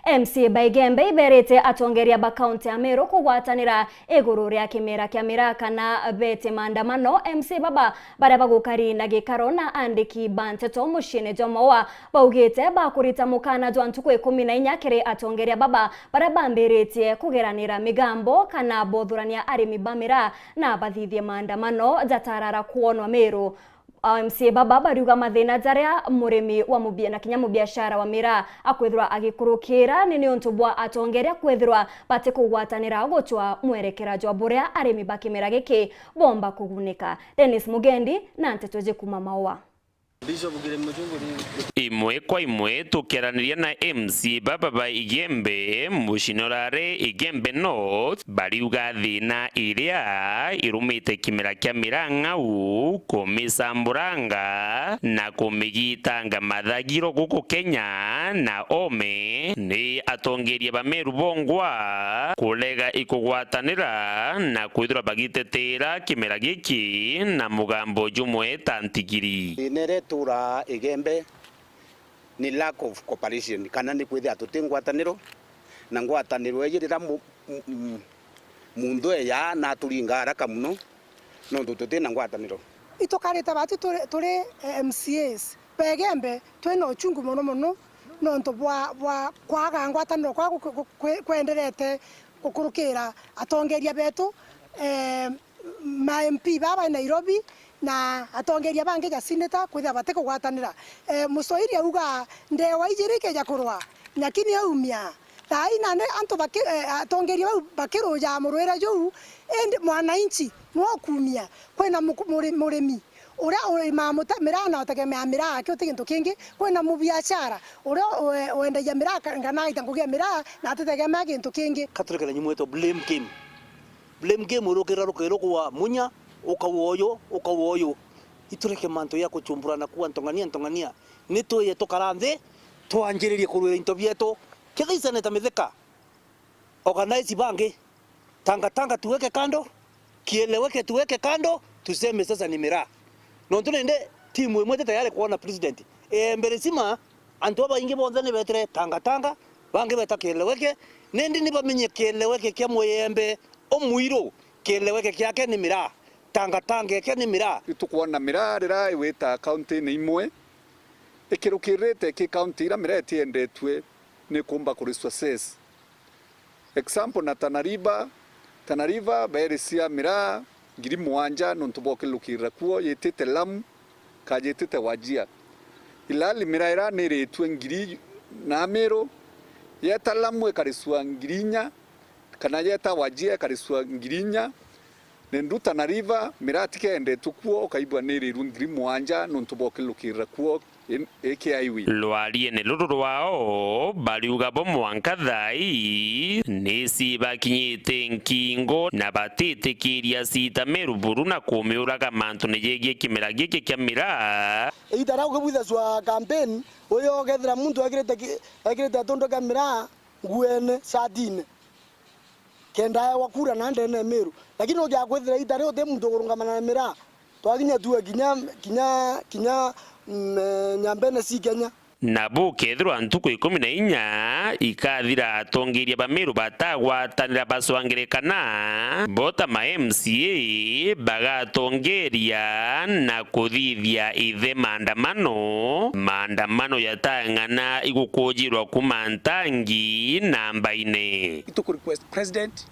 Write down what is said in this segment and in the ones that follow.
MC Baigembe iberete atongeria ba county ya Meru kugwatanira iguru ria kimera kia miraa kana bete maandamano. MC baba baria bagukari na gikaro na andiki banteto mushine jomowa baugite bakurita mukana jwa ntuku 14 kiri atongeria baba baria bambiritie kugeranira migambo kana bothurania arimi bamira na bathithie maandamano jatarara kuonwa Meru. MC baba bariuga mathina jaria murimi wa mubia na kinya mubiashara wa miraa akwithirwa agikurukira ni untu bwa atongeria kwithirwa bate kugwatanira guchwa mwerekera jwa buria arimi bakimera giki bomba kugunika. Dennis Mugendi na nteto jikuma maua. Imwe kwa imwe tukiaraniria na MC baba Baigembe mushinorare Igembe North bariuga thina iria irumite kimera kia miraa ng'au kumisamburanga na kumigitanga mathagiro guku Kenya na ome ni atongeria ba Meru bongwa kulega ikugwatanira na kwithira bagitetera kimera giki na mugambo jumwe tantigiri. Tura Igembe ni lack of cooperation kana ni kwithia tutingwataniro na ngwataniro yirira mundu ya na turinga haraka muno no tutina ngwataniro itokareta batu turi MCAs Baigembe twena uchungu muno no nto bwa kwaga ngwataniro kwa kwenderete kukurukira atongeria betu ma MP baba Nairobi na atongeria bange ja sineta kwithia bate kugwatanira musoiri auga ndewa ijirike ja kurwa nyakini aumia tai nane anto atongeria bakiroja murwera jou ende mwananchi no kumia kwena murimi ura mamuta miraa na utegemea miraa akio tigintu kingi kwena mubiashara ura uendagia miraa ngana itangugia miraa na ategemea gintu kingi katurikana nyumweto blame game urukira rukiro kwa munya ukawoyo itureke manto ya kuchumburana kuwa ntongania nituye tukaranthe twanjiririe kurwira into bietu kithaisane ta mitheka organize bange tanga tuweke kando kieleweke tuweke kando tuseme sasa ni miraa no tunende timu imwe tayari kuona president mbere sima antu abaingi bonze ne betre tanga bange beta kieleweke nende ni bamenye kieleweke kya moyembe omuiro kieleweke kyake ni miraa tanga ke ni miraa tukuona miraa rira iwita county ni imwe ikirukirite ki county ira miraa tiendetwe ni kumba kuriswa ses example na Tana River berisia miraa ngiri mwanja no ntuboke lukira kuo yetete Lamu kajetete Wajia ilali miraa ira ni retwe ngiri na Meru yeta Lamu ekariswa ngirinya kana yeta Wajia ekariswa ngirinya nendu Tana River miraa tikende tukuo kaibwa niri ngiri mwanja no ntuboke lukira kuo AKIW lwarie ne luru rwao bariuga bo mwankathai nisi bakinyite nkingo na batitikiria sita Meru buru na kumiuraga mantu nejegie kimera giki kia miraa itara ukibutha swa campaign uyo gethira muntu agirete atondoka miraa nguene sadine kenda wakura na ndene Meru lakini uja kwethira itare ute muntu kurungamana na miraa twaginya tuwe kinya nyambene si Kenya na bukethirwa ntuku 14 ikathira atongeria ba Meru batagwatanira baswangirekana bota ma MCA bagatongeria na kuthithia ithe maandamano yatang'ana igukujirwa kumantangi nambaine ituku request president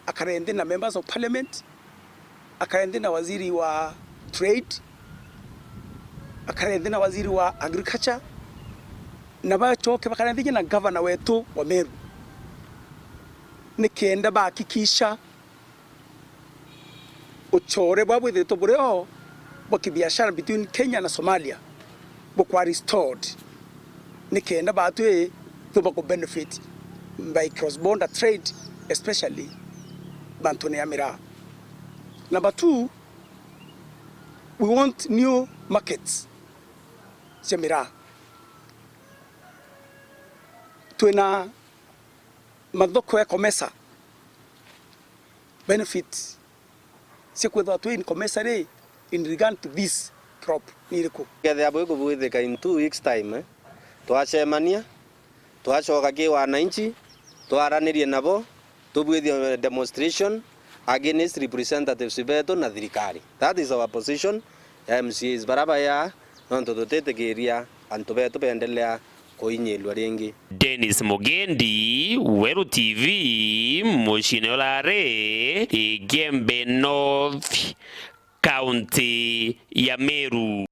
akarende na members of parliament akarende na waziri wa trade akarende na waziri wa agriculture na bachoke bakarende na governor wetu wa Meru nikenda bakikisha uchore bwabwithe bureo bokibiashara between Kenya na Somalia bokwa restored nikenda batwe to benefit by cross border trade especially bantone ya miraa. Number 2, we want new markets cia miraa twina mathoko ya komesa benefit cia kwithwa twi in komesa in regard to this crop niriku gethe abo igubwithika in 2 weeks time twacemania twacoka ki wananchi twaranirie nabo tubwithie demonstration against representatives betu na thirikari. That is our position ya MCAs baraba ya nonto tutetikiria antu betu bendelea kuinyelwa ringi. Dennis Mugendi, Weru TV, Mushinolare, Igembe North, County ya Meru.